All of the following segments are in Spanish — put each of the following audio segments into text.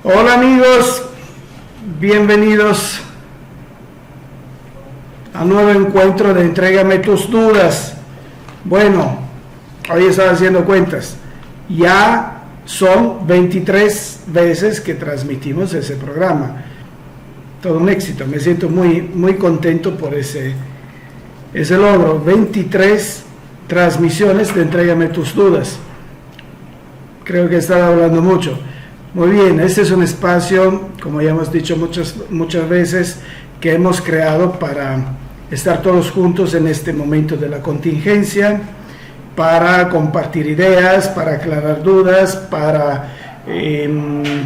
Hola amigos, bienvenidos a un nuevo encuentro de Entrégame tus dudas. Bueno, hoy estaba haciendo cuentas, ya son 23 veces que transmitimos ese programa. Todo un éxito, me siento muy contento por ese logro. 23 transmisiones de Entrégame tus dudas. Creo que estaba hablando mucho. Muy bien, este es un espacio, como ya hemos dicho muchas veces, que hemos creado para estar todos juntos en este momento de la contingencia, para compartir ideas, para aclarar dudas, para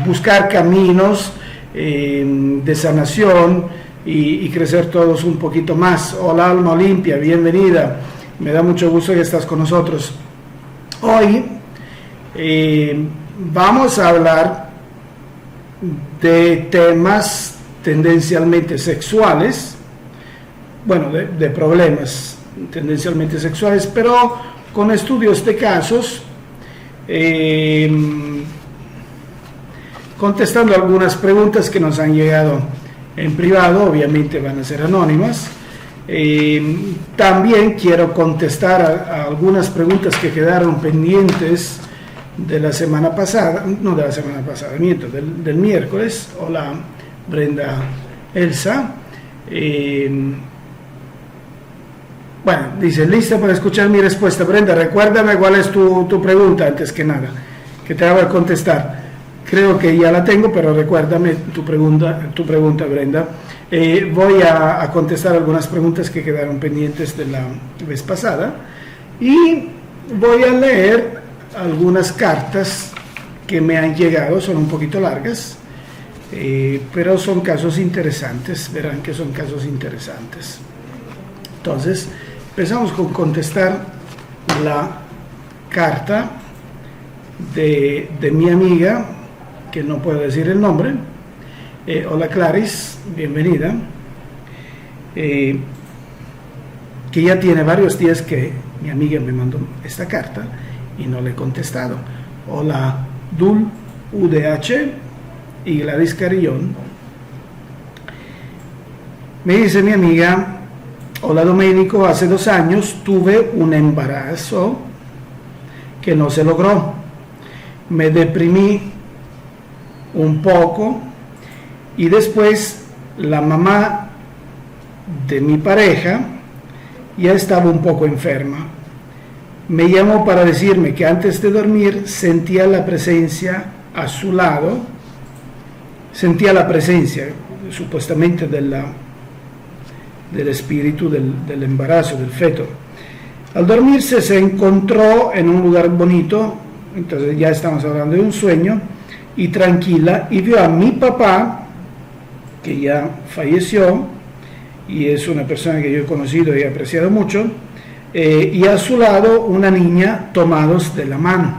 buscar caminos de sanación y crecer todos un poquito más. Hola Alma Olimpia, bienvenida, me da mucho gusto que estás con nosotros. Hoy vamos a hablar de temas tendencialmente sexuales, bueno, de problemas tendencialmente sexuales, pero con estudios de casos, contestando algunas preguntas que nos han llegado en privado, obviamente van a ser anónimas. También quiero contestar a algunas preguntas que quedaron pendientes de la semana pasada, no de la semana pasada, miento, del miércoles. Hola Brenda Elsa. Bueno, dice, lista para escuchar mi respuesta. Brenda, recuérdame cuál es tu pregunta antes que nada, que te haga contestar. Creo que ya la tengo, pero recuérdame tu pregunta, Brenda. Voy a contestar algunas preguntas que quedaron pendientes de la vez pasada y voy a leer algunas cartas que me han llegado. Son un poquito largas, pero son casos interesantes, verán que son casos interesantes. Entonces, empezamos con contestar la carta de mi amiga, que no puedo decir el nombre. Hola Clarice, bienvenida, que ya tiene varios días que mi amiga me mandó esta carta y no le he contestado. Hola Dul UDH y Gladys Carillón. Me dice mi amiga, hola Domenico, hace 2 años tuve un embarazo que no se logró. Me deprimí un poco y después la mamá de mi pareja ya estaba un poco enferma. Me llamó para decirme que antes de dormir sentía la presencia a su lado, sentía la presencia supuestamente del espíritu del embarazo, del feto. Al dormirse se encontró en un lugar bonito, entonces ya estamos hablando de un sueño, y tranquila, y vio a mi papá, que ya falleció, y es una persona que yo he conocido y he apreciado mucho, y a su lado una niña tomados de la mano.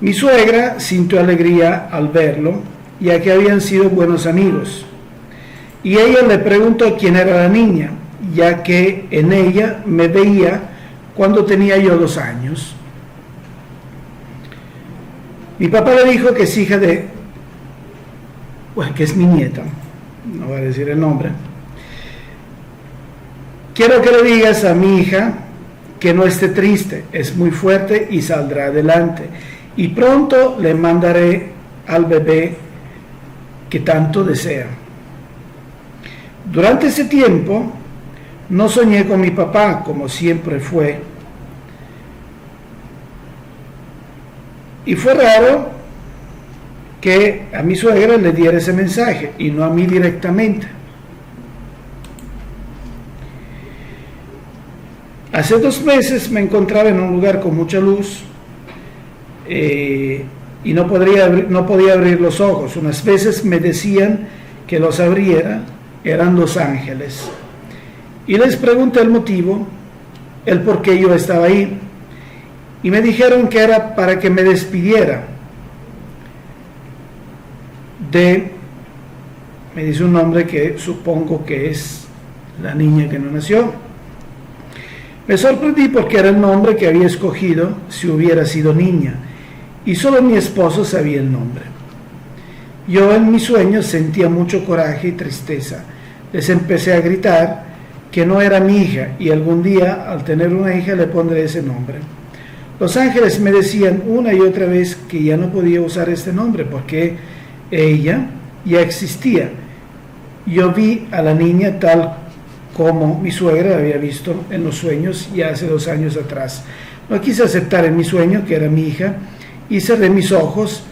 Mi suegra sintió alegría al verlo, ya que habían sido buenos amigos, y ella le preguntó quién era la niña, ya que en ella me veía cuando tenía yo 2 años. Mi papá le dijo que es hija que es mi nieta, no voy a decir el nombre. Quiero que le digas a mi hija que no esté triste, es muy fuerte y saldrá adelante. Y pronto le mandaré al bebé que tanto desea. Durante ese tiempo no soñé con mi papá como siempre fue. Y fue raro que a mi suegra le diera ese mensaje y no a mí directamente. Hace 2 meses me encontraba en un lugar con mucha luz y no podía abrir los ojos. Unas veces me decían que los abriera, eran los ángeles. Y les pregunté el motivo, el por qué yo estaba ahí. Y me dijeron que era para que me despidiera me dice un nombre que supongo que es la niña que no nació. Me sorprendí porque era el nombre que había escogido si hubiera sido niña, y solo mi esposo sabía el nombre. Yo en mis sueños sentía mucho coraje y tristeza. Les empecé a gritar que no era mi hija y algún día, al tener una hija, le pondré ese nombre. Los ángeles me decían una y otra vez que ya no podía usar este nombre porque ella ya existía. Yo vi a la niña tal como mi suegra la había visto en los sueños ya hace 2 años atrás. No quise aceptar en mi sueño que era mi hija y cerré mis ojos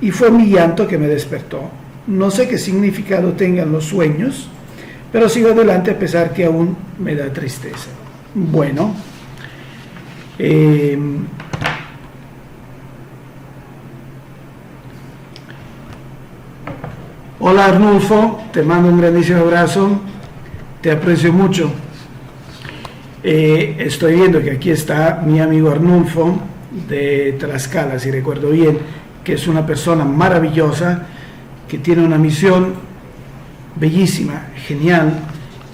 y fue mi llanto que me despertó. No sé qué significado tengan los sueños, pero sigo adelante a pesar que aún me da tristeza. Bueno, hola Arnulfo, te mando un grandísimo abrazo, te aprecio mucho. Estoy viendo que aquí está mi amigo Arnulfo de Tlaxcala, si recuerdo bien, que es una persona maravillosa, que tiene una misión bellísima, genial,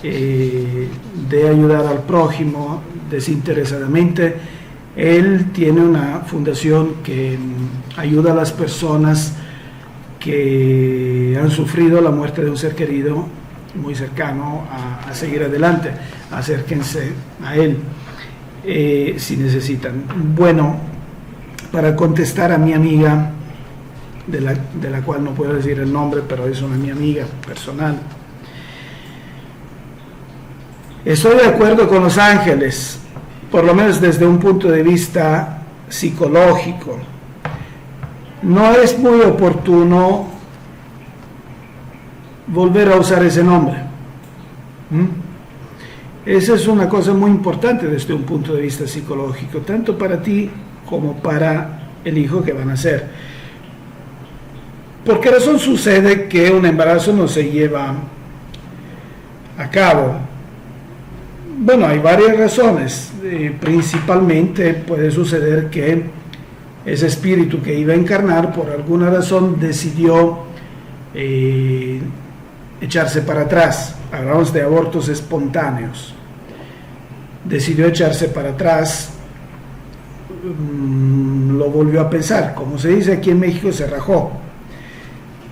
de ayudar al prójimo desinteresadamente. Él tiene una fundación que ayuda a las personas que han sufrido la muerte de un ser querido muy cercano a seguir adelante. Acérquense a él si necesitan. Bueno, para contestar a mi amiga, de la cual no puedo decir el nombre, pero es mi amiga personal. Estoy de acuerdo con los ángeles, por lo menos desde un punto de vista psicológico. No es muy oportuno volver a usar ese nombre. Esa es una cosa muy importante desde un punto de vista psicológico, tanto para ti como para el hijo que van a nacer. ¿Por qué razón sucede que un embarazo no se lleva a cabo? Bueno, hay varias razones. Principalmente puede suceder que ese espíritu que iba a encarnar por alguna razón decidió echarse para atrás. Hablamos de abortos espontáneos. Decidió echarse para atrás, lo volvió a pensar, como se dice aquí en México, se rajó.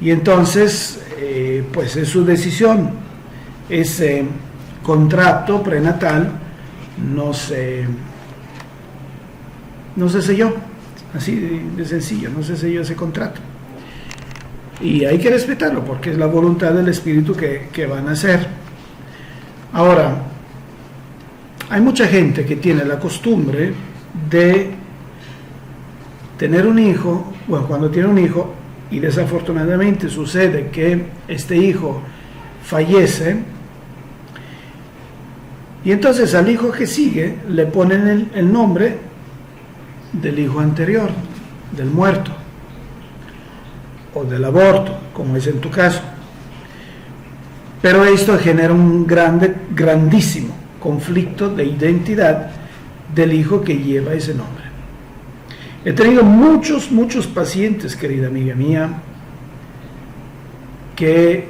Y entonces, pues es su decisión. Ese contrato prenatal no se selló, así de sencillo, no se selló ese contrato. Y hay que respetarlo porque es la voluntad del espíritu que van a hacer. Ahora, hay mucha gente que tiene la costumbre de tener un hijo, bueno, cuando tiene un hijo y desafortunadamente sucede que este hijo fallece, y entonces al hijo que sigue le ponen el nombre del hijo anterior, del muerto, o del aborto, como es en tu caso. Pero esto genera un grandísimo conflicto de identidad del hijo que lleva ese nombre. He tenido muchos pacientes, querida amiga mía, que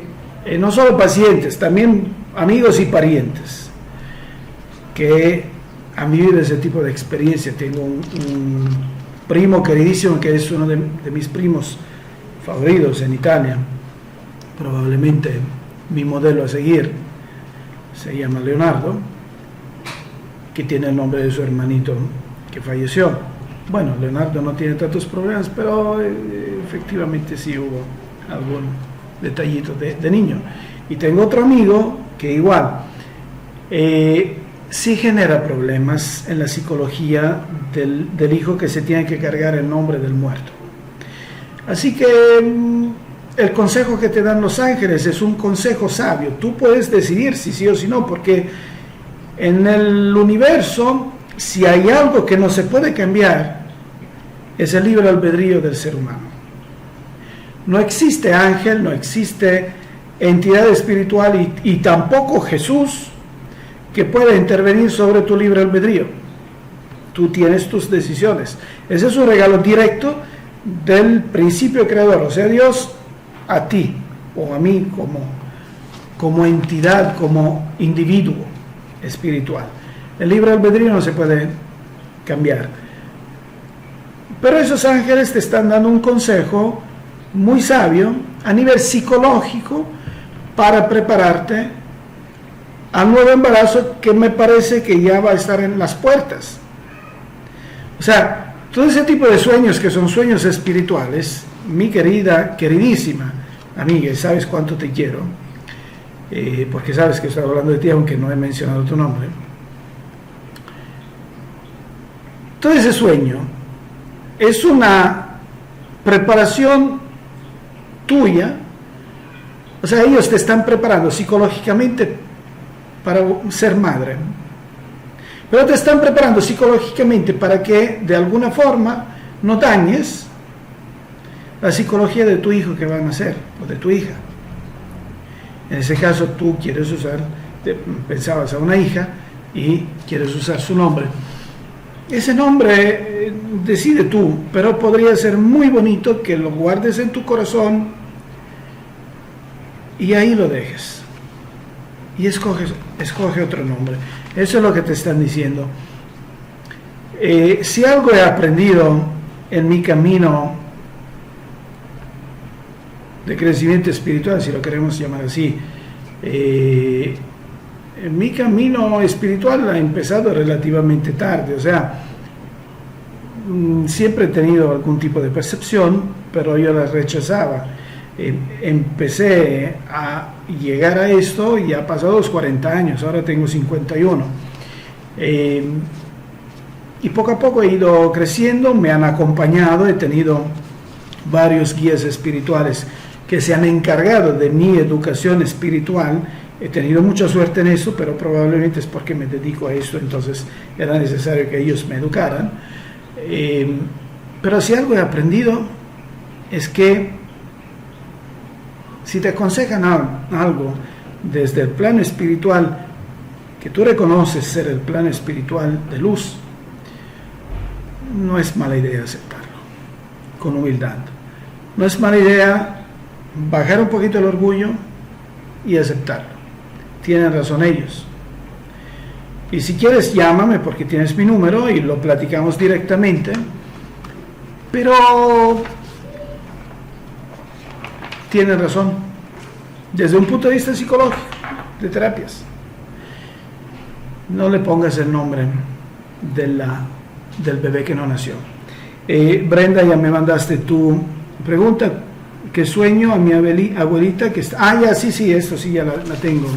no solo pacientes, también amigos y parientes, que han vivido ese tipo de experiencia. Tengo un primo queridísimo que es uno de mis primos favoritos en Italia, probablemente mi modelo a seguir, se llama Leonardo, que tiene el nombre de su hermanito que falleció. Bueno, Leonardo no tiene tantos problemas, pero efectivamente sí hubo algún detallito de niño. Y tengo otro amigo que igual sí genera problemas en la psicología del hijo que se tiene que cargar el nombre del muerto. Así que el consejo que te dan los ángeles es un consejo sabio. Tú puedes decidir si sí o si no, porque en el universo, si hay algo que no se puede cambiar, es el libre albedrío del ser humano. No existe ángel, no existe entidad espiritual y tampoco Jesús que pueda intervenir sobre tu libre albedrío. Tú tienes tus decisiones. Ese es un regalo directo del principio creador, o sea, Dios a ti o a mí como entidad, como individuo espiritual. El libre albedrío no se puede cambiar. Pero esos ángeles te están dando un consejo muy sabio a nivel psicológico para prepararte al nuevo embarazo que me parece que ya va a estar en las puertas. O sea, todo ese tipo de sueños que son sueños espirituales, mi querida, queridísima amiga, sabes cuánto te quiero, porque sabes que estoy hablando de ti aunque no he mencionado tu nombre. Todo ese sueño es una preparación tuya, o sea, ellos te están preparando psicológicamente para ser madre, pero te están preparando psicológicamente para que de alguna forma no dañes la psicología de tu hijo que va a nacer, o de tu hija. En ese caso tú quieres usar, pensabas a una hija y quieres usar su nombre. Ese nombre decide tú, pero podría ser muy bonito que lo guardes en tu corazón y ahí lo dejes. Y escoge otro nombre. Eso es lo que te están diciendo. Si algo he aprendido en mi camino de crecimiento espiritual, si lo queremos llamar así, mi camino espiritual ha empezado relativamente tarde, o sea, siempre he tenido algún tipo de percepción, pero yo la rechazaba. Empecé a llegar a esto y ha pasado los 40 años, ahora tengo 51. Y poco a poco he ido creciendo, me han acompañado, he tenido varios guías espirituales que se han encargado de mi educación espiritual. He tenido mucha suerte en eso, pero probablemente es porque me dedico a esto, entonces era necesario que ellos me educaran. Pero si algo he aprendido es que si te aconsejan algo desde el plano espiritual, que tú reconoces ser el plano espiritual de luz, no es mala idea aceptarlo, con humildad. No es mala idea bajar un poquito el orgullo y aceptarlo. Tienen razón ellos. Y si quieres, llámame porque tienes mi número y lo platicamos directamente. Pero tienen razón. Desde un punto de vista psicológico, de terapias, no le pongas el nombre del bebé que no nació. Brenda, ya me mandaste tu pregunta. ¿Qué sueño a mi abuelita que está? Ya, sí, esto sí, ya la tengo.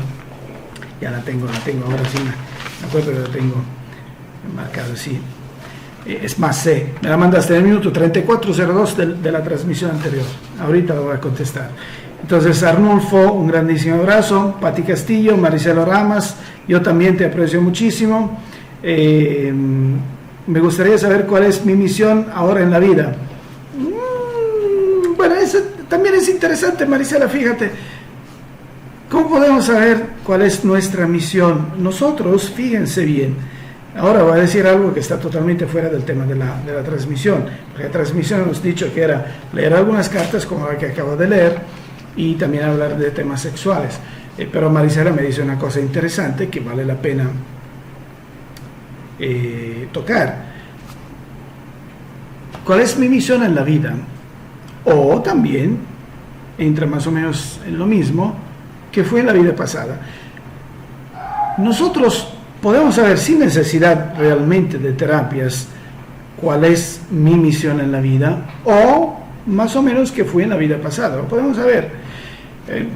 Ya la tengo, ahora sí me acuerdo que la tengo marcada, sí. Es más, C, me la mandaste en el minuto 3402 de la transmisión anterior. Ahorita lo voy a contestar. Entonces, Arnulfo, un grandísimo abrazo. Pati Castillo, Maricelo Ramas, yo también te aprecio muchísimo. Me gustaría saber cuál es mi misión ahora en la vida. Bueno, eso también es interesante, Maricela, fíjate. ¿Cómo podemos saber cuál es nuestra misión? Nosotros, fíjense bien, ahora voy a decir algo que está totalmente fuera del tema de la transmisión, porque la transmisión hemos dicho que era leer algunas cartas como la que acabo de leer y también hablar de temas sexuales, pero Maricela me dice una cosa interesante que vale la pena tocar. ¿Cuál es mi misión en la vida? O también entra más o menos en lo mismo que fue en la vida pasada. Nosotros podemos saber sin necesidad realmente de terapias cuál es mi misión en la vida o más o menos que fue en la vida pasada. Lo podemos saber.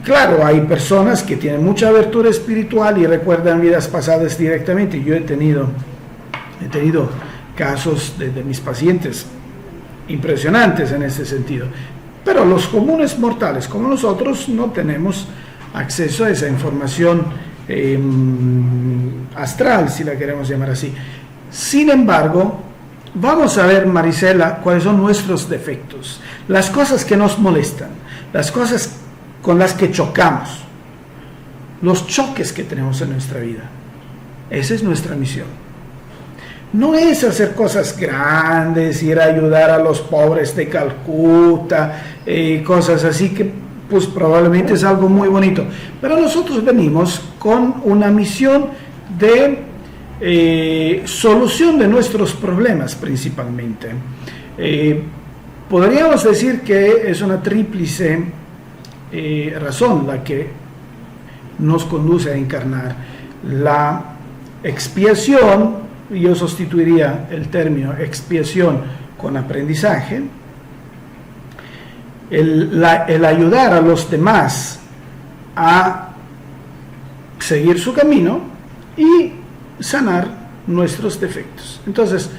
Claro, hay personas que tienen mucha abertura espiritual y recuerdan vidas pasadas directamente. Yo he tenido casos de mis pacientes impresionantes en ese sentido. Pero los comunes mortales como nosotros no tenemos acceso a esa información astral, si la queremos llamar así. Sin embargo, vamos a ver, Maricela, cuáles son nuestros defectos, las cosas que nos molestan, las cosas con las que chocamos, los choques que tenemos en nuestra vida. Esa es nuestra misión. No es hacer cosas grandes, ir a ayudar a los pobres de Calcuta, cosas así que pues probablemente es algo muy bonito, pero nosotros venimos con una misión de solución de nuestros problemas principalmente. Podríamos decir que es una tríplice razón la que nos conduce a encarnar. La expiación, yo sustituiría el término expiación con aprendizaje, el ayudar a los demás a seguir su camino y sanar nuestros defectos. Entonces,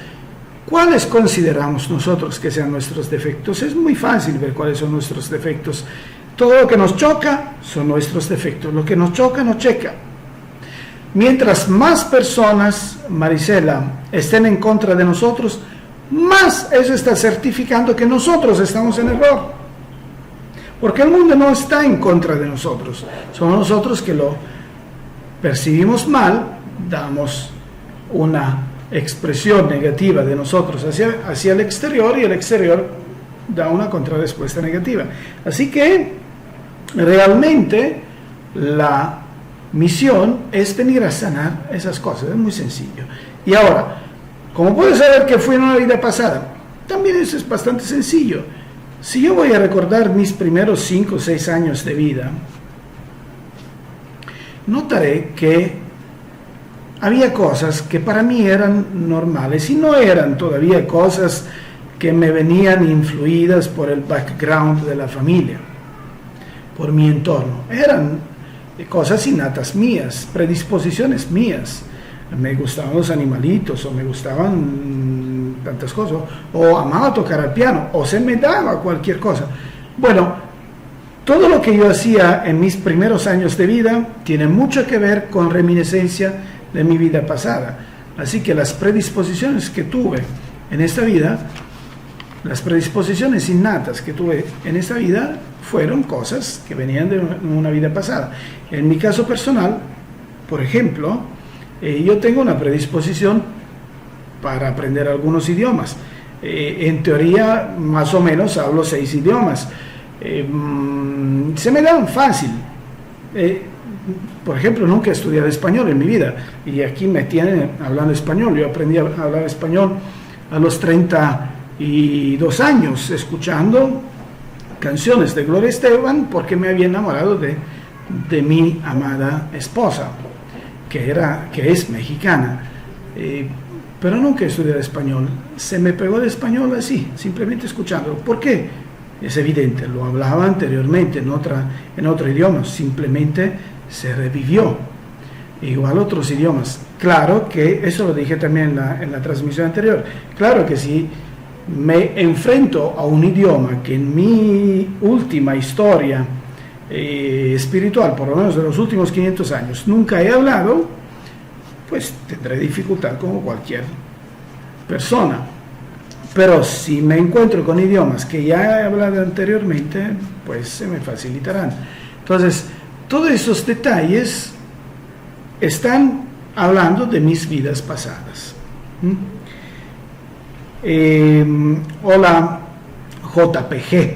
¿cuáles consideramos nosotros que sean nuestros defectos? Es muy fácil ver cuáles son nuestros defectos. Todo lo que nos choca son nuestros defectos. Lo que nos choca, nos checa. Mientras más personas, Marisela, estén en contra de nosotros, más eso está certificando que nosotros estamos en error. Porque el mundo no está en contra de nosotros. Somos nosotros que lo percibimos mal, damos una expresión negativa de nosotros hacia el exterior y el exterior da una contrarrespuesta negativa. Así que realmente la misión es venir a sanar esas cosas, es muy sencillo. Y ahora, ¿cómo puedo saber que fui en una vida pasada? También eso es bastante sencillo. Si yo voy a recordar mis primeros 5 o 6 años de vida, notaré que había cosas que para mí eran normales y no eran todavía cosas que me venían influidas por el background de la familia, por mi entorno. Eran cosas innatas mías, predisposiciones mías. Me gustaban los animalitos, o me gustaban tantas cosas, o amaba tocar el piano, o se me daba cualquier cosa. Bueno, todo lo que yo hacía en mis primeros años de vida tiene mucho que ver con reminiscencia de mi vida pasada. Así que las predisposiciones que tuve en esta vida, las predisposiciones innatas que tuve en esta vida, fueron cosas que venían de una vida pasada. En mi caso personal, por ejemplo, yo tengo una predisposición para aprender algunos idiomas. En teoría, más o menos, hablo 6 idiomas. Se me dan fácil. Por ejemplo, nunca he estudiado español en mi vida y aquí me tienen hablando español. Yo aprendí a hablar español a los 32 años, escuchando canciones de Gloria Estefan, porque me había enamorado de mi amada esposa, que es mexicana. Pero nunca he estudiado español. Se me pegó el español así, simplemente escuchando. ¿Por qué? Es evidente, lo hablaba anteriormente en otro idioma, simplemente se revivió. Igual otros idiomas. Claro que, eso lo dije también en la transmisión anterior, claro que si me enfrento a un idioma que en mi última historia espiritual, por lo menos de los últimos 500 años, nunca he hablado, pues tendré dificultad como cualquier persona. Pero si me encuentro con idiomas que ya he hablado anteriormente, pues se me facilitarán. Entonces, todos esos detalles están hablando de mis vidas pasadas. Hola, JPG.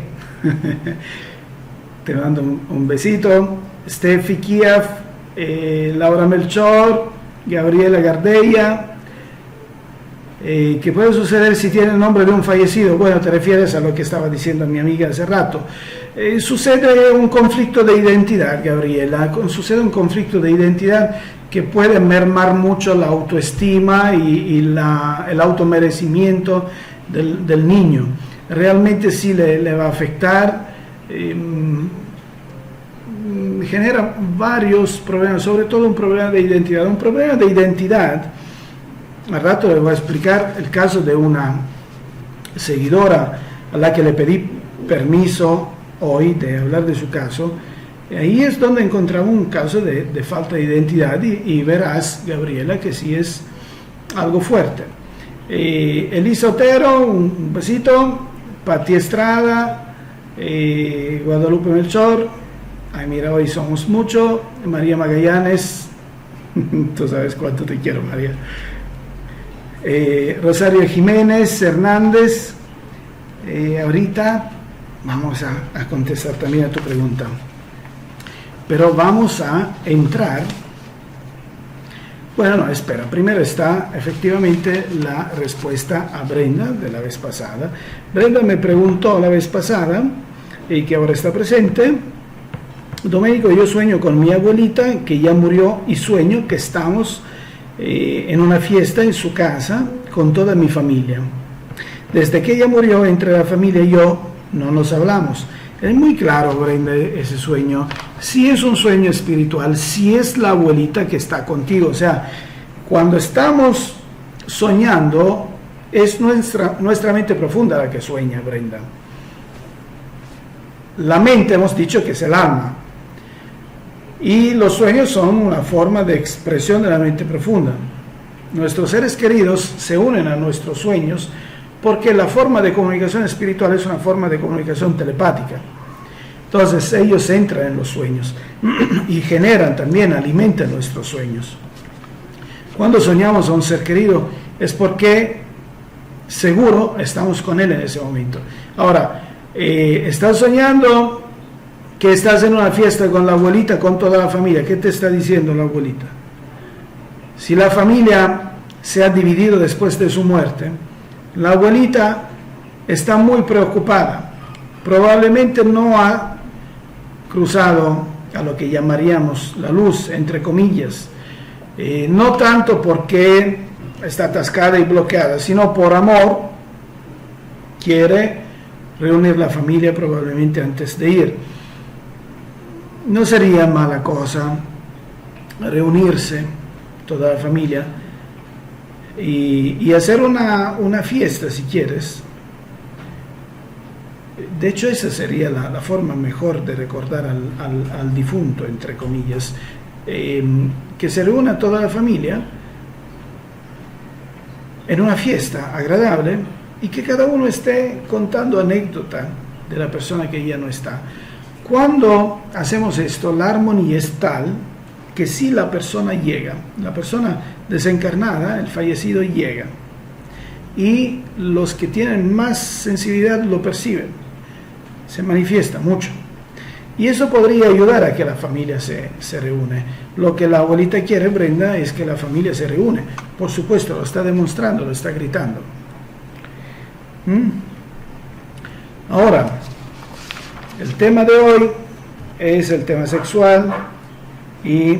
Te mando un besito. Steffi Kiev, Laura Melchor, Gabriela Gardella. ¿Qué puede suceder si tiene el nombre de un fallecido? Bueno, te refieres a lo que estaba diciendo mi amiga hace rato. Sucede un conflicto de identidad, Gabriela. Sucede un conflicto de identidad que puede mermar mucho la autoestima y el automerecimiento del niño. Realmente sí le va a afectar. Genera varios problemas, sobre todo un problema de identidad. Un problema de identidad, al rato les voy a explicar el caso de una seguidora a la que le pedí permiso hoy de hablar de su caso. Ahí es donde encontramos un caso de falta de identidad y verás, Gabriela, que sí es algo fuerte. Elisa Otero, un besito. Pati Estrada, Guadalupe Melchor, ay mira, hoy somos mucho. María Magallanes, tú sabes cuánto te quiero, María. Rosario Jiménez Hernández. Ahorita vamos a contestar también a tu pregunta, pero vamos a entrar. Bueno, no, espera, primero está efectivamente la respuesta a Brenda de la vez pasada. Brenda me preguntó la vez pasada, y que ahora está presente, Domenico, yo sueño con mi abuelita que ya murió y sueño que estamos en una fiesta en su casa con toda mi familia. Desde que ella murió, entre la familia y yo no nos hablamos. Es muy claro, Brenda, ese sueño. Si es un sueño espiritual, si es la abuelita que está contigo. O sea, cuando estamos soñando, es nuestra mente profunda la que sueña, Brenda. La mente hemos dicho que es el alma. Y los sueños son una forma de expresión de la mente profunda. Nuestros seres queridos se unen a nuestros sueños porque la forma de comunicación espiritual es una forma de comunicación telepática. Entonces ellos entran en los sueños y generan también, alimentan nuestros sueños. Cuando soñamos a un ser querido es porque seguro estamos con él en ese momento. Ahora, estás soñando que estás en una fiesta con la abuelita, con toda la familia. ¿Qué te está diciendo la abuelita? Si la familia se ha dividido después de su muerte, la abuelita está muy preocupada. Probablemente no ha cruzado a lo que llamaríamos la luz, entre comillas. No tanto porque está atascada y bloqueada, sino por amor. Quiere reunir la familia probablemente antes de ir. No sería mala cosa reunirse toda la familia y hacer una fiesta si quieres. De hecho, esa sería la forma mejor de recordar al difunto, entre comillas, que se reúna toda la familia en una fiesta agradable y que cada uno esté contando anécdota de la persona que ya no está. Cuando hacemos esto, la armonía es tal que si la persona llega, la persona desencarnada, el fallecido llega, y los que tienen más sensibilidad lo perciben, se manifiesta mucho. Y eso podría ayudar a que la familia se reúne. Lo que la abuelita quiere, Brenda, es que la familia se reúne. Por supuesto, lo está demostrando, lo está gritando. Ahora, el tema de hoy es el tema sexual y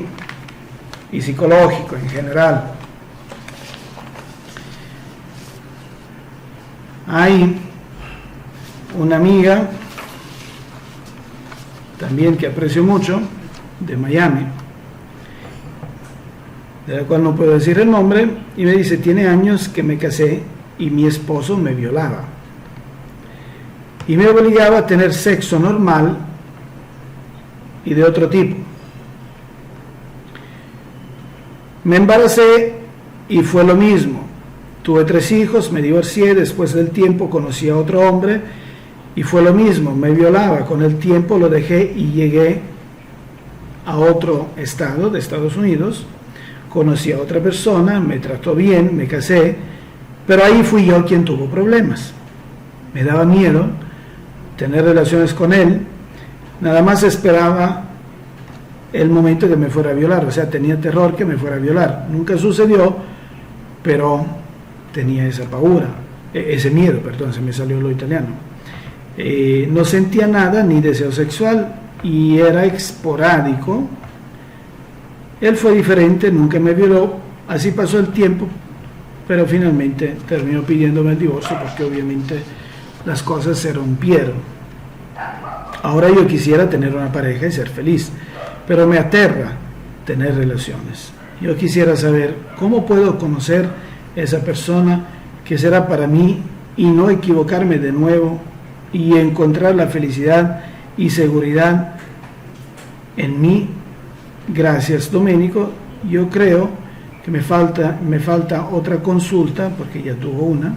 psicológico en general. Hay una amiga, también que aprecio mucho, de Miami, de la cual no puedo decir el nombre, y me dice, tiene años que me casé y mi esposo me violaba. Y me obligaba a tener sexo normal y de otro tipo. Me embaracé y fue lo mismo. Tuve 3 hijos, me divorcié, después del tiempo conocí a otro hombre y fue lo mismo, me violaba. Con el tiempo lo dejé y llegué a otro estado de Estados Unidos, conocí a otra persona, me trató bien, me casé, pero ahí fui yo quien tuvo problemas. Me daba miedo tener relaciones con él, nada más esperaba el momento que me fuera a violar, o sea, tenía terror que me fuera a violar. Nunca sucedió, pero tenía esa paura, ese miedo, perdón, se me salió lo italiano. No sentía nada, ni deseo sexual, y era esporádico. Él fue diferente, nunca me violó, así pasó el tiempo, pero finalmente terminó pidiéndome el divorcio porque obviamente las cosas se rompieron. Ahora yo quisiera tener una pareja y ser feliz, pero me aterra tener relaciones. Yo quisiera saber cómo puedo conocer esa persona que será para mí y no equivocarme de nuevo y encontrar la felicidad y seguridad en mí. Gracias, Domenico. Yo creo que me falta otra consulta, porque ya tuvo una,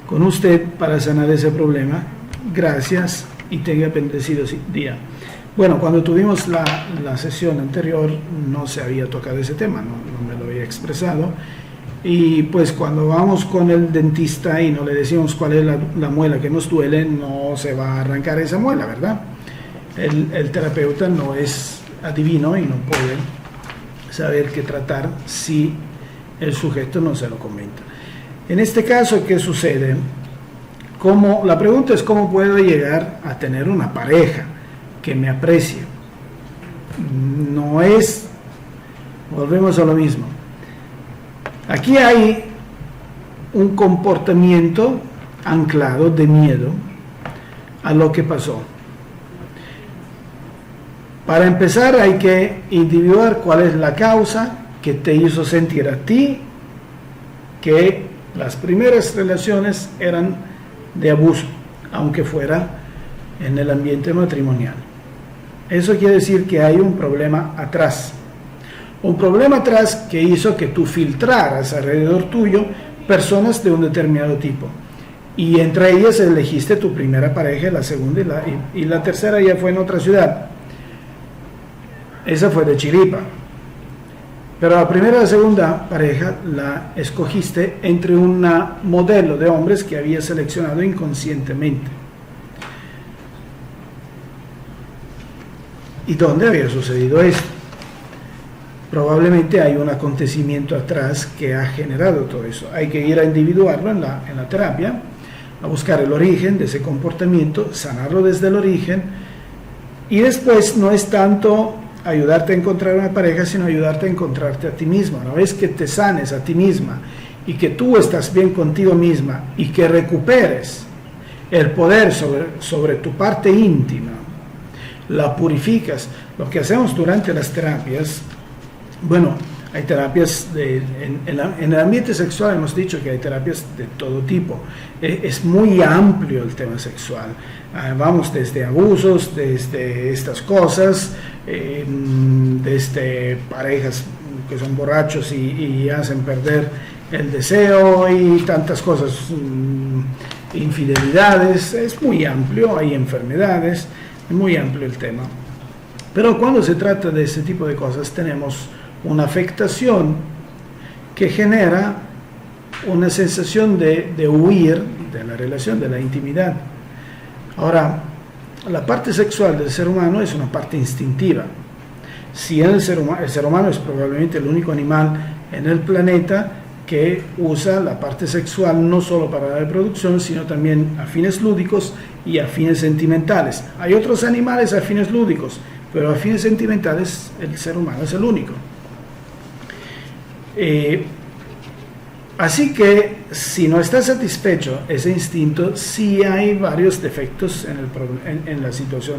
con usted para sanar ese problema. Gracias y tenga bendecido día. Bueno, cuando tuvimos la sesión anterior no se había tocado ese tema, no me lo había expresado. Y pues cuando vamos con el dentista y no le decimos cuál es la muela que nos duele, no se va a arrancar esa muela, ¿verdad? El terapeuta no es adivino y no puede saber qué tratar si el sujeto no se lo comenta. En este caso, ¿qué sucede? La pregunta es cómo puedo llegar a tener una pareja que me aprecie. no es, volvemos a lo mismo. Aquí hay un comportamiento anclado de miedo a lo que pasó. Para empezar hay que individuar cuál es la causa que te hizo sentir a ti que las primeras relaciones eran de abuso, aunque fuera en el ambiente matrimonial. Eso quiere decir que hay un problema atrás. Un problema atrás que hizo que tú filtraras alrededor tuyo personas de un determinado tipo. Y entre ellas elegiste tu primera pareja, la segunda y la tercera ya fue en otra ciudad. Esa fue de chiripa. Pero la primera y la segunda pareja la escogiste entre un modelo de hombres que había seleccionado inconscientemente. ¿Y dónde había sucedido esto? Probablemente hay un acontecimiento atrás que ha generado todo eso. Hay que ir a individuarlo en la terapia, a buscar el origen de ese comportamiento, sanarlo desde el origen, y después no es tanto ayudarte a encontrar una pareja, sino ayudarte a encontrarte a ti misma. Una vez que te sanes a ti misma y que tú estás bien contigo misma y que recuperes el poder sobre tu parte íntima, la purificas. Lo que hacemos durante las terapias, bueno, hay terapias en el ambiente sexual hemos dicho que hay terapias de todo tipo. Es muy amplio el tema sexual. Vamos desde abusos, desde estas cosas, desde parejas que son borrachos y hacen perder el deseo y tantas cosas, infidelidades. Es muy amplio, hay enfermedades, es muy amplio el tema. Pero cuando se trata de ese tipo de cosas tenemos una afectación que genera una sensación de huir de la relación, de la intimidad. Ahora, la parte sexual del ser humano es una parte instintiva. Si el ser humano es probablemente el único animal en el planeta que usa la parte sexual no solo para la reproducción, sino también a fines lúdicos y a fines sentimentales. Hay otros animales a fines lúdicos, pero a fines sentimentales el ser humano es el único. Así que si no está satisfecho ese instinto, sí hay varios defectos en la situación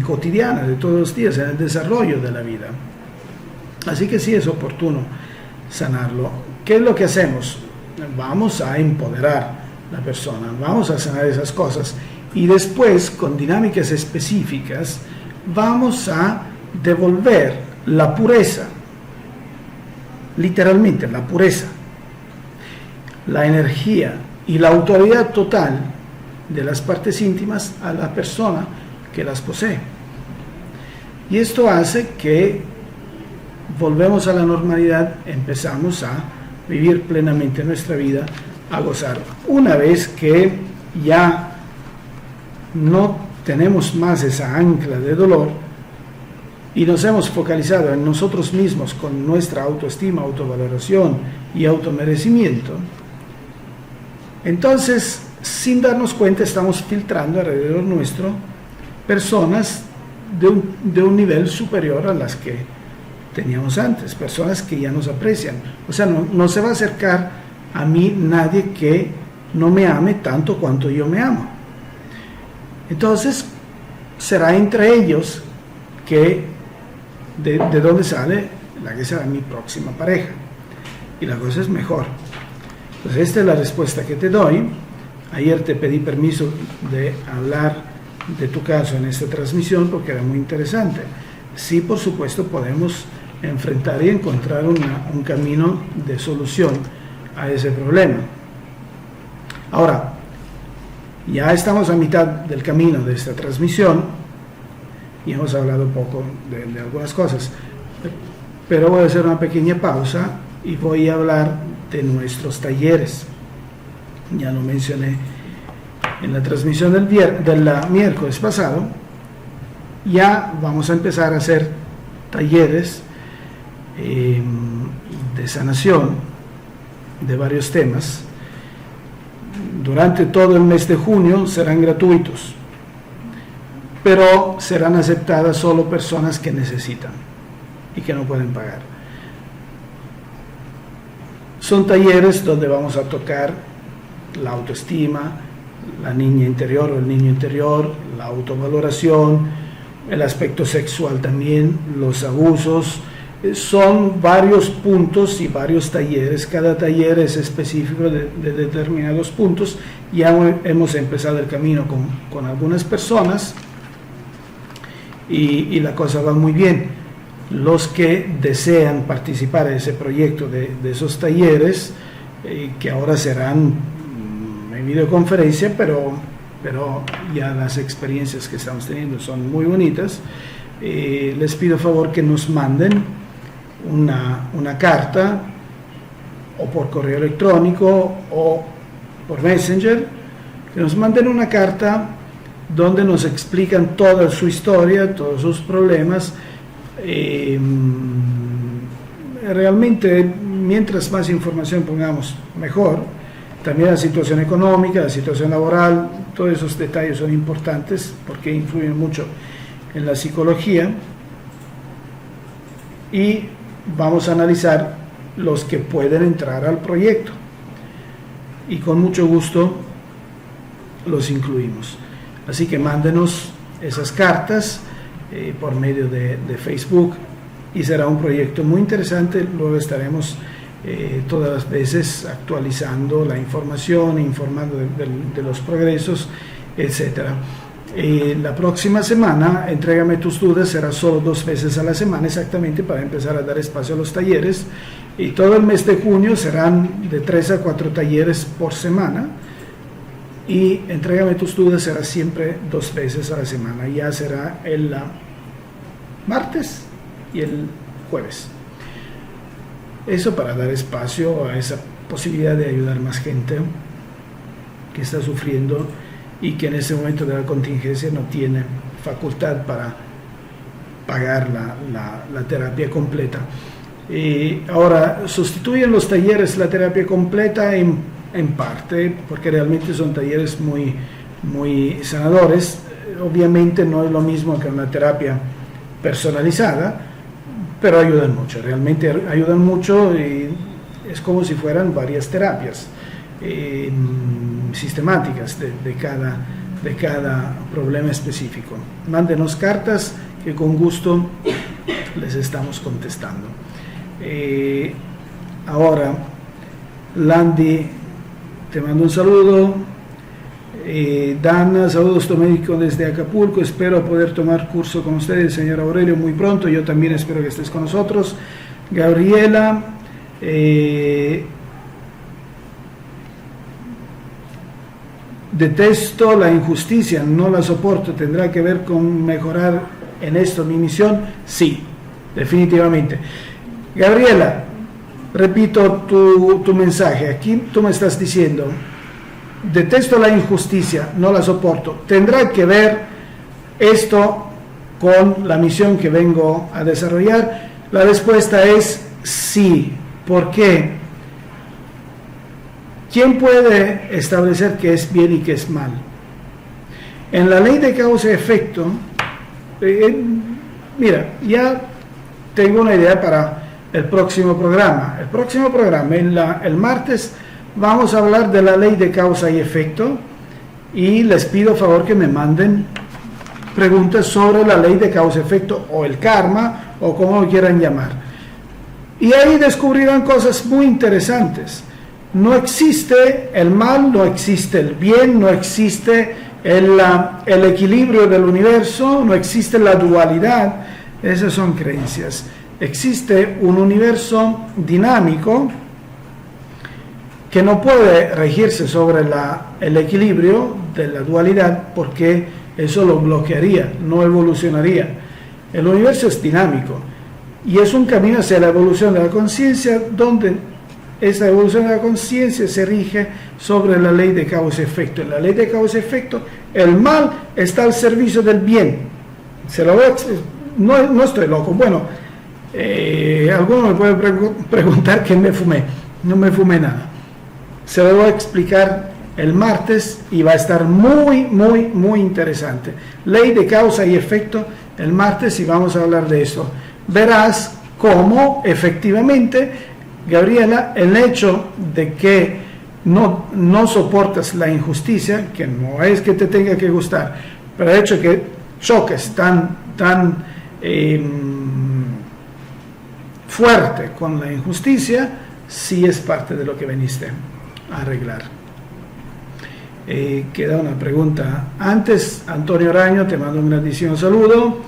cotidiana de todos los días, en el desarrollo de la vida. Así que sí es oportuno sanarlo. ¿Qué es lo que hacemos? Vamos a empoderar a la persona, vamos a sanar esas cosas y después con dinámicas específicas vamos a devolver la pureza. Literalmente la pureza, la energía y la autoridad total de las partes íntimas a la persona que las posee. Y esto hace que volvemos a la normalidad, empezamos a vivir plenamente nuestra vida, a gozar. Una vez que ya no tenemos más esa ancla de dolor, y nos hemos focalizado en nosotros mismos con nuestra autoestima, autovaloración y automerecimiento, entonces, sin darnos cuenta, estamos filtrando alrededor nuestro personas de un nivel superior a las que teníamos antes, personas que ya nos aprecian. O sea, no se va a acercar a mí nadie que no me ame tanto cuanto yo me amo. Entonces, será entre ellos que de dónde sale la que será mi próxima pareja, y la cosa es mejor. Entonces esta es la respuesta que te doy. Ayer te pedí permiso de hablar de tu caso en esta transmisión porque era muy interesante. Sí, por supuesto, podemos enfrentar y encontrar un camino de solución a ese problema. Ahora, ya estamos a mitad del camino de esta transmisión y hemos hablado un poco de algunas cosas, pero voy a hacer una pequeña pausa y voy a hablar de nuestros talleres. Ya lo mencioné en la transmisión del miércoles pasado. Ya vamos a empezar a hacer talleres de sanación de varios temas. Durante todo el mes de junio serán gratuitos, pero serán aceptadas solo personas que necesitan y que no pueden pagar. Son talleres donde vamos a tocar la autoestima, la niña interior o el niño interior, la autovaloración, el aspecto sexual también, los abusos. Son varios puntos y varios talleres, cada taller es específico de determinados puntos. Ya hemos empezado el camino con algunas personas y la cosa va muy bien. Los que desean participar en ese proyecto de esos talleres, que ahora serán en videoconferencia, pero ya las experiencias que estamos teniendo son muy bonitas, les pido favor que nos manden una carta, o por correo electrónico o por Messenger, que nos manden una carta donde nos explican toda su historia, todos sus problemas. Realmente, mientras más información pongamos, mejor. También la situación económica, la situación laboral, todos esos detalles son importantes porque influyen mucho en la psicología. Y vamos a analizar los que pueden entrar al proyecto. Y con mucho gusto los incluimos. Así que mándenos esas cartas por medio de Facebook y será un proyecto muy interesante. Luego estaremos todas las veces actualizando la información, informando de los progresos, etcétera. La próxima semana, Entrégame tus dudas, será solo 2 veces a la semana exactamente para empezar a dar espacio a los talleres, y todo el mes de junio serán de 3 a 4 talleres por semana, y Entrégame tus dudas será siempre 2 veces a la semana. Ya será el martes y el jueves. Eso para dar espacio a esa posibilidad de ayudar más gente que está sufriendo y que en ese momento de la contingencia no tiene facultad para pagar la terapia completa. Ahora, sustituyen los talleres la terapia completa en parte, porque realmente son talleres muy sanadores. Obviamente no es lo mismo que una terapia personalizada, pero ayudan mucho, realmente ayudan mucho, y es como si fueran varias terapias sistemáticas de cada problema específico. Mándenos cartas que con gusto les estamos contestando. Ahora, Landy, te mando un saludo. Dana, saludos Doménico desde Acapulco, espero poder tomar curso con ustedes, señor Aurelio, muy pronto. Yo también espero que estés con nosotros. Gabriela, detesto la injusticia, no la soporto, ¿tendrá que ver con mejorar en esto mi misión? Sí, definitivamente. Gabriela, repito tu mensaje. Aquí tú me estás diciendo: detesto la injusticia, no la soporto. ¿Tendrá que ver esto con la misión que vengo a desarrollar? La respuesta es sí. ¿Por qué? ¿Quién puede establecer qué es bien y qué es mal? En la ley de causa y efecto, mira, ya tengo una idea para el próximo programa. El próximo programa, el martes, vamos a hablar de la ley de causa y efecto, y les pido favor que me manden preguntas sobre la ley de causa y efecto, o el karma, o como lo quieran llamar. Y ahí descubrirán cosas muy interesantes. No existe el mal, no existe el bien, no existe el equilibrio del universo, no existe la dualidad. Esas son creencias. Existe un universo dinámico que no puede regirse sobre el equilibrio de la dualidad, porque eso lo bloquearía, no evolucionaría. El universo es dinámico y es un camino hacia la evolución de la conciencia, donde esa evolución de la conciencia se rige sobre la ley de causa y efecto. En la ley de causa y efecto, el mal está al servicio del bien. No estoy loco. Bueno, alguno me puede preguntar qué me fumé. No me fumé nada. Se lo voy a explicar el martes y va a estar muy interesante. Ley de causa y efecto el martes y vamos a hablar de esto. Verás cómo efectivamente, Gabriela, el hecho de que no soportas la injusticia, que no es que te tenga que gustar, pero el hecho de que choques tan fuerte con la injusticia, sí es parte de lo que veniste a arreglar. Queda una pregunta antes. Antonio Araño, te mando un grandísimo saludo.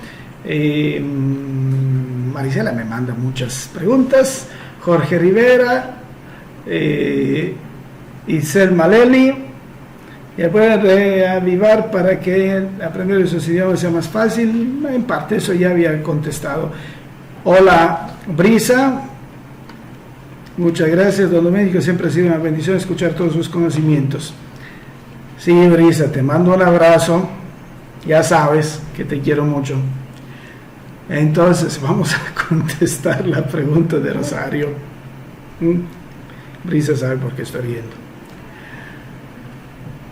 Marisela me manda muchas preguntas. Jorge Rivera, Isel Maleli, y puede reavivar para que aprender esos idiomas sea más fácil. En parte eso ya había contestado. Hola Brisa, muchas gracias, don Domenico, siempre ha sido una bendición escuchar todos sus conocimientos. Sí, Brisa, te mando un abrazo, ya sabes que te quiero mucho. Entonces vamos a contestar la pregunta de Rosario. Brisa sabe por qué estoy riendo.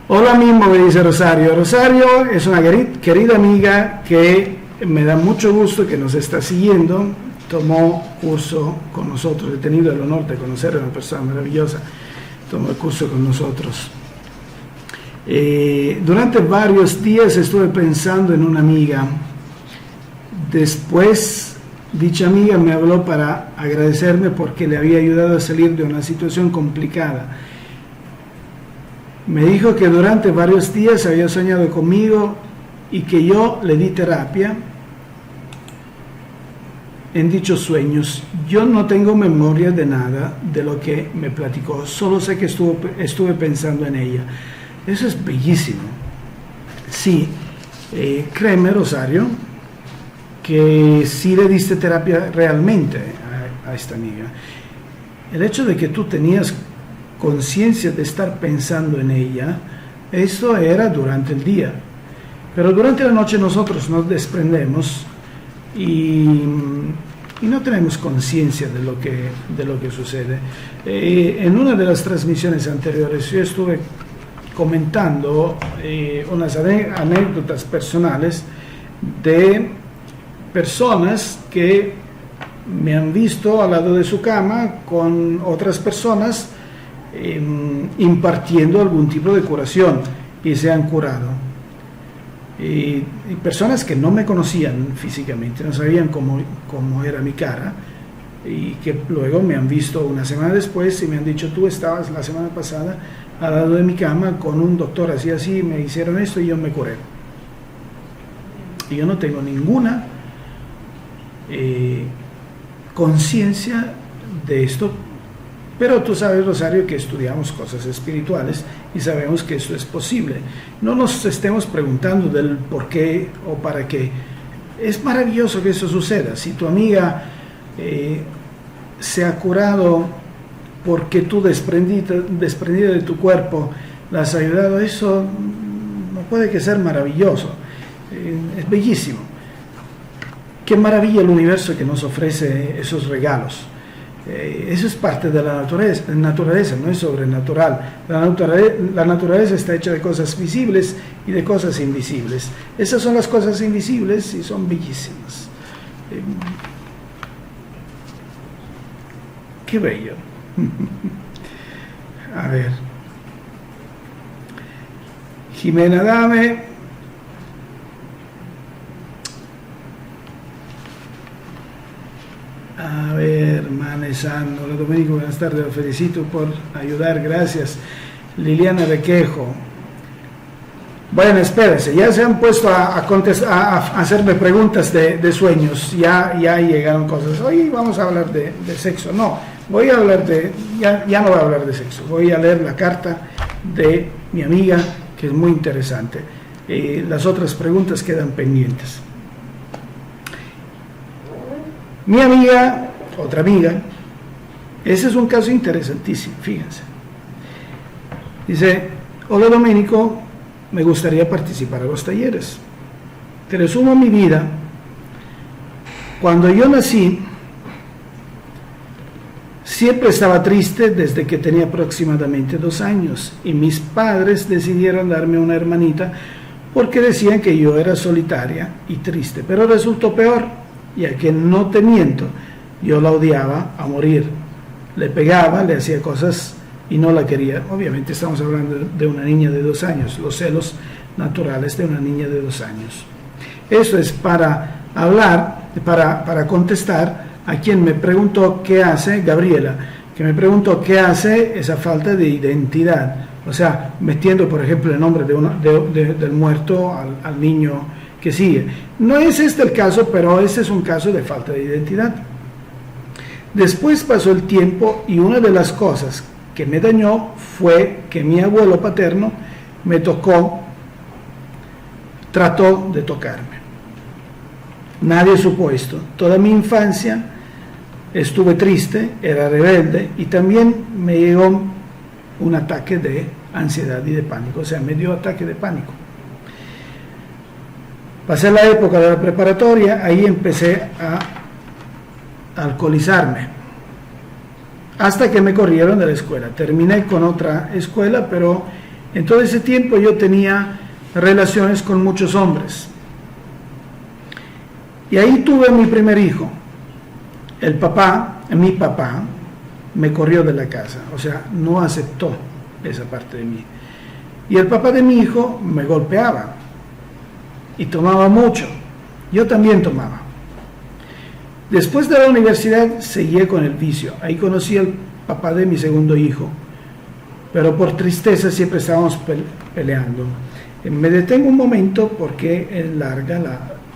Hola mismo, me dice Rosario. Rosario es una querida amiga que me da mucho gusto que nos está siguiendo. Tomó curso con nosotros, he tenido el honor de conocer a una persona maravillosa. Tomó el curso con nosotros. Durante varios días estuve pensando en una amiga. Después, dicha amiga me habló para agradecerme porque le había ayudado a salir de una situación complicada. Me dijo que durante varios días había soñado conmigo y que yo le di terapia en dichos sueños. Yo no tengo memoria de nada de lo que me platicó, solo sé que estuve pensando en ella. Eso es bellísimo. Sí, créeme, Rosario, que sí le diste terapia realmente a esta amiga. El hecho de que tú tenías conciencia de estar pensando en ella, esto era durante el día, pero durante la noche nosotros nos desprendemos y no tenemos conciencia de lo que sucede. En una de las transmisiones anteriores yo estuve comentando unas anécdotas personales de personas que me han visto al lado de su cama con otras personas impartiendo algún tipo de curación y se han curado. Y personas que no me conocían físicamente, no sabían cómo era mi cara y que luego me han visto una semana después y me han dicho: tú estabas la semana pasada al lado de mi cama con un doctor así, me hicieron esto y yo me curé. Y yo no tengo ninguna conciencia de esto, pero tú sabes, Rosario, que estudiamos cosas espirituales y sabemos que esto es posible. No nos estemos preguntando del por qué o para qué. Es maravilloso que eso suceda. Si tu amiga se ha curado porque tú desprendida de tu cuerpo la has ayudado, eso no puede que ser maravilloso. Es bellísimo. Qué maravilla el universo que nos ofrece esos regalos. Eso es parte de la naturaleza, no es sobrenatural. La naturaleza está hecha de cosas visibles y de cosas invisibles. Esas son las cosas invisibles y son bellísimas. Qué bello. A ver. Jimena Dame. A ver, Manesano. Hola Domenico, buenas tardes, lo felicito por ayudar, gracias. Liliana Requejo. Bueno, espérense, ya se han puesto a hacerme preguntas de sueños, ya llegaron cosas. Hoy vamos a hablar de sexo, no, voy a hablar ya no voy a hablar de sexo, voy a leer la carta de mi amiga, que es muy interesante. Las otras preguntas quedan pendientes. Mi amiga, otra amiga, ese es un caso interesantísimo, fíjense. Dice: hola Domenico, me gustaría participar a los talleres. Te resumo mi vida. Cuando yo nací, Siempre estaba triste desde que tenía aproximadamente 2 años y mis padres decidieron darme una hermanita porque decían que yo era solitaria y triste, pero resultó peor, ya que no te miento, yo la odiaba a morir, le pegaba, le hacía cosas y no la quería. Obviamente estamos hablando de una niña de 2 años, los celos naturales de una niña de 2 años. Eso es para hablar, para contestar a quien me preguntó qué hace, Gabriela, que me preguntó qué hace esa falta de identidad, o sea, metiendo por ejemplo el nombre del muerto al niño que sigue. No es este el caso, pero ese es un caso de falta de identidad. Después pasó el tiempo y una de las cosas que me dañó fue que mi abuelo paterno trató de tocarme. Nadie supo esto. Toda mi infancia estuve triste, era rebelde y también me llegó un ataque de ansiedad y de pánico, o sea, me dio ataque de pánico. Pasé la época de la preparatoria, ahí empecé a alcoholizarme, hasta que me corrieron de la escuela. Terminé con otra escuela, pero en todo ese tiempo yo tenía relaciones con muchos hombres. Y ahí tuve mi primer hijo. Mi papá, me corrió de la casa, o sea, no aceptó esa parte de mí. Y el papá de mi hijo me golpeaba y tomaba mucho. Yo también tomaba. Después de la universidad seguí con el vicio. Ahí conocí al papá de mi segundo hijo, pero por tristeza siempre estábamos peleando. Me detengo un momento porque es larga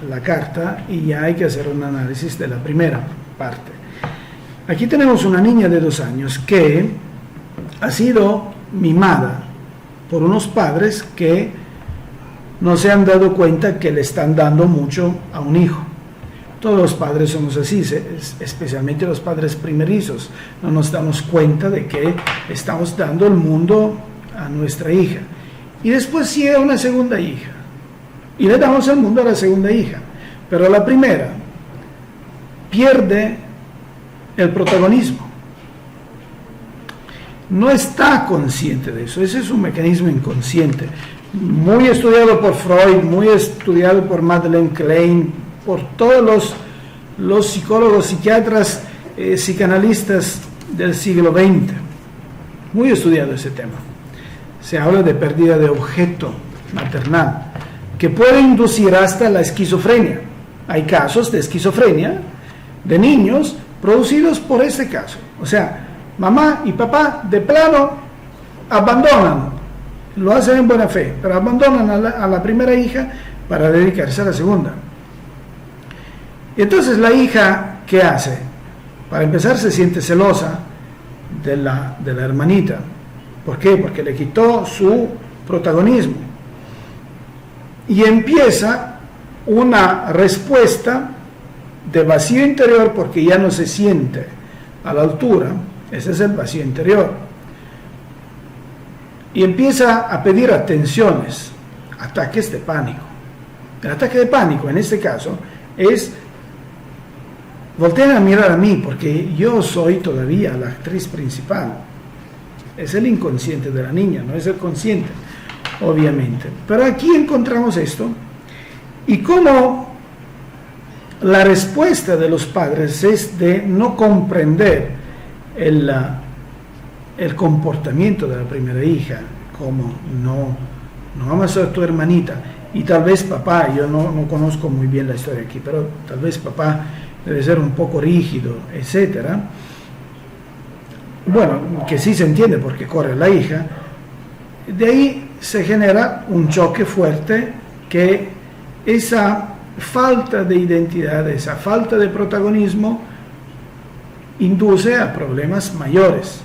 la carta y ya hay que hacer un análisis de la primera parte. Aquí tenemos una niña de 2 años que ha sido mimada por unos padres que no se han dado cuenta que le están dando mucho a un hijo. Todos los padres somos así, especialmente los padres primerizos. No nos damos cuenta de que estamos dando el mundo a nuestra hija. Y después llega una segunda hija. Y le damos el mundo a la segunda hija. Pero la primera pierde el protagonismo. No está consciente de eso. Ese es un mecanismo inconsciente. Muy estudiado por Freud, muy estudiado por Madeleine Klein, por todos los psicólogos, psiquiatras, psicanalistas del siglo XX. Muy estudiado ese tema. Se habla de pérdida de objeto maternal, que puede inducir hasta la esquizofrenia. Hay casos de esquizofrenia de niños producidos por este caso. O sea, mamá y papá de plano abandonan, lo hacen en buena fe, pero abandonan a la primera hija para dedicarse a la segunda. Y entonces la hija, ¿qué hace? Para empezar se siente celosa de la hermanita. ¿Por qué? Porque le quitó su protagonismo. Y empieza una respuesta de vacío interior porque ya no se siente a la altura. Ese es el vacío interior. Y empieza a pedir atenciones, ataques de pánico. El ataque de pánico en este caso es: volteen a mirar a mí porque yo soy todavía la actriz principal. Es el inconsciente de la niña, no es el consciente, obviamente. Pero aquí encontramos esto y cómo la respuesta de los padres es de no comprender el comportamiento de la primera hija, como no amas a tu hermanita. Y tal vez papá, yo no conozco muy bien la historia aquí, pero tal vez papá debe ser un poco rígido, etcétera. Bueno, que sí se entiende porque corre la hija. De ahí se genera un choque fuerte, que esa falta de identidad, esa falta de protagonismo induce a problemas mayores.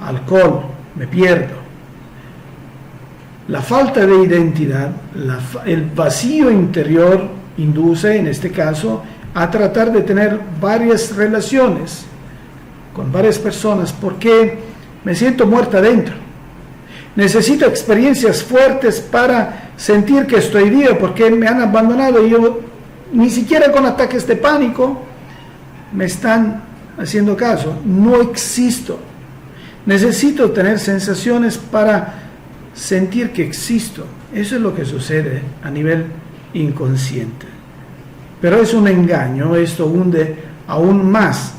Alcohol, me pierdo. La falta de identidad, el vacío interior induce en este caso a tratar de tener varias relaciones con varias personas porque me siento muerta dentro. Necesito experiencias fuertes para sentir que estoy viva porque me han abandonado y yo ni siquiera con ataques de pánico me están haciendo caso, no existo. Necesito tener sensaciones para sentir que existo. Eso es lo que sucede a nivel inconsciente. Pero es un engaño, esto hunde aún más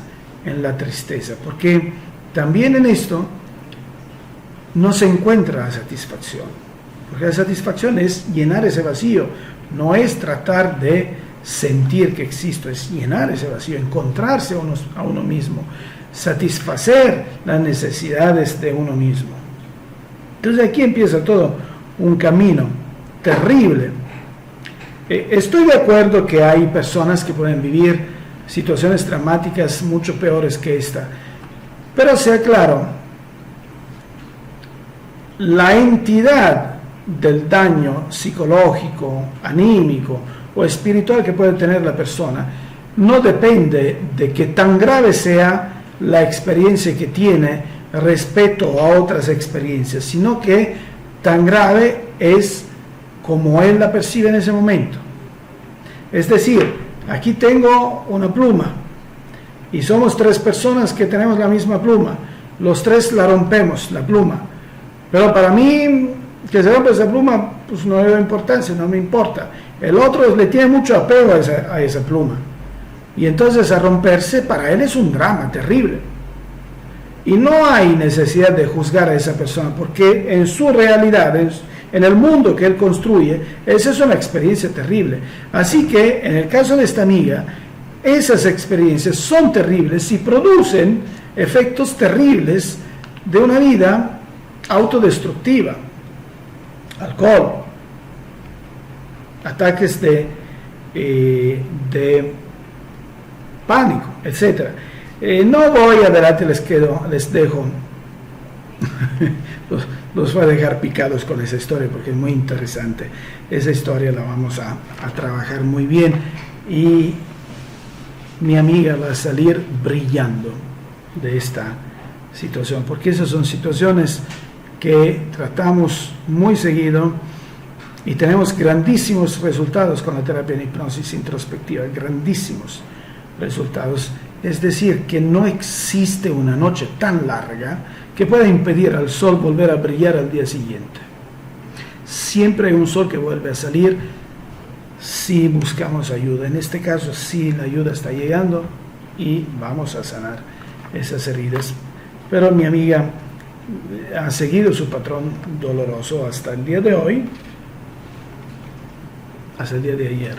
en la tristeza, porque también en esto no se encuentra la satisfacción, porque la satisfacción es llenar ese vacío, no es tratar de sentir que existo, es llenar ese vacío, encontrarse a uno mismo, satisfacer las necesidades de uno mismo. Entonces aquí empieza todo un camino terrible. Estoy de acuerdo que hay personas que pueden vivir situaciones dramáticas mucho peores que esta, pero sea claro, la entidad del daño psicológico, anímico o espiritual que puede tener la persona no depende de que tan grave sea la experiencia que tiene respecto a otras experiencias, sino que tan grave es como él la percibe en ese momento. Es decir, aquí tengo una pluma y somos 3 personas que tenemos la misma pluma, los 3 la rompemos, la pluma, pero para mí que se rompa esa pluma pues no le da importancia, no me importa. El otro le tiene mucho apego a esa pluma y entonces a romperse para él es un drama terrible. Y no hay necesidad de juzgar a esa persona, porque en su realidad, en el mundo que él construye, esa es una experiencia terrible. Así que, en el caso de esta amiga, esas experiencias son terribles y producen efectos terribles de una vida autodestructiva. Alcohol, ataques de pánico, etc. No voy adelante, les dejo, los voy a dejar picados con esa historia porque es muy interesante. Esa historia la vamos a trabajar muy bien y mi amiga va a salir brillando de esta situación, porque esas son situaciones que tratamos muy seguido y tenemos grandísimos resultados con la terapia de hipnosis introspectiva, grandísimos resultados. Es decir, que no existe una noche tan larga que pueda impedir al sol volver a brillar al día siguiente. Siempre hay un sol que vuelve a salir si buscamos ayuda. En este caso, sí, la ayuda está llegando y vamos a sanar esas heridas. Pero mi amiga ha seguido su patrón doloroso hasta el día de hoy, hasta el día de ayer.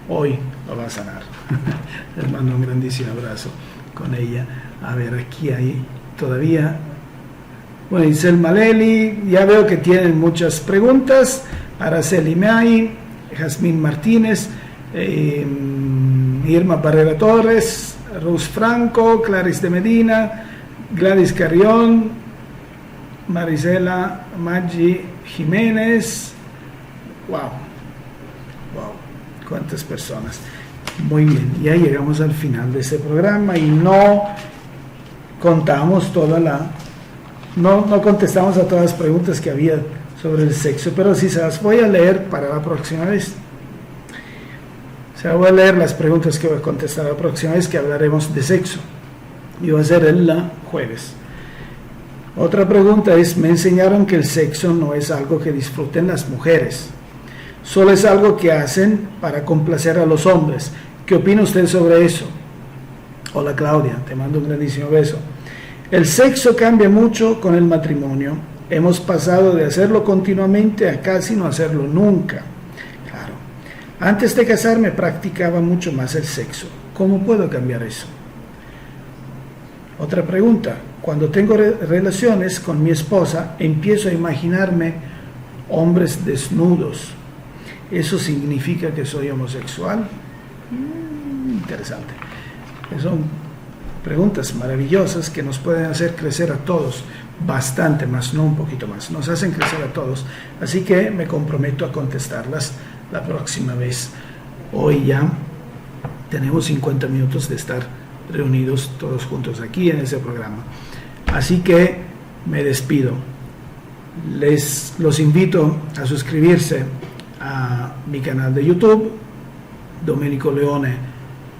Hoy lo va a sanar. Les mando un grandísimo abrazo con ella. A ver, aquí hay todavía. Bueno, Isel Maleli, ya veo que tienen muchas preguntas. Araceli May, Jazmín Martínez, Irma Barrera Torres, Ruz Franco, Clarice de Medina, Gladys Carrión, Marisela Maggi Jiménez. Wow, cuántas personas. Muy bien, ya llegamos al final de este programa y no contamos no contestamos a todas las preguntas que había sobre el sexo, pero sí se las voy a leer para la próxima vez. Voy a leer las preguntas que voy a contestar la próxima vez que hablaremos de sexo. Y va a ser el jueves. Otra pregunta es: me enseñaron que el sexo no es algo que disfruten las mujeres, solo es algo que hacen para complacer a los hombres. ¿Qué opina usted sobre eso? Hola Claudia, te mando un grandísimo beso. El sexo cambia mucho con el matrimonio. Hemos pasado de hacerlo continuamente a casi no hacerlo nunca. Claro. Antes de casarme practicaba mucho más el sexo. ¿Cómo puedo cambiar eso? Otra pregunta. Cuando tengo relaciones con mi esposa, empiezo a imaginarme hombres desnudos. ¿Eso significa que soy homosexual? Interesante. Son preguntas maravillosas que nos pueden hacer crecer a todos bastante más, no un poquito más. Nos hacen crecer a todos. Así que me comprometo a contestarlas la próxima vez. Hoy ya tenemos 50 minutos de estar reunidos todos juntos aquí en ese programa. Así que me despido. Los invito a suscribirse a mi canal de YouTube, Domenico Leone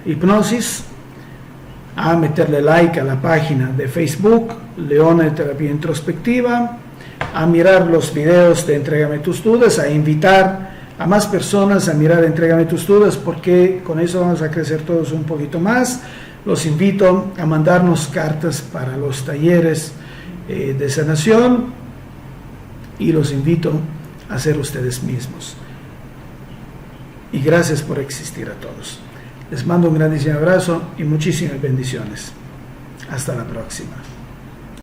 Hipnosis, a meterle like a la página de Facebook, Leone Terapia Introspectiva, a mirar los videos de Entrégame tus dudas, a invitar a más personas a mirar Entrégame tus dudas, porque con eso vamos a crecer todos un poquito más. Los invito a mandarnos cartas para los talleres de sanación y los invito a ser ustedes mismos. Y gracias por existir a todos. Les mando un grandísimo abrazo y muchísimas bendiciones. Hasta la próxima.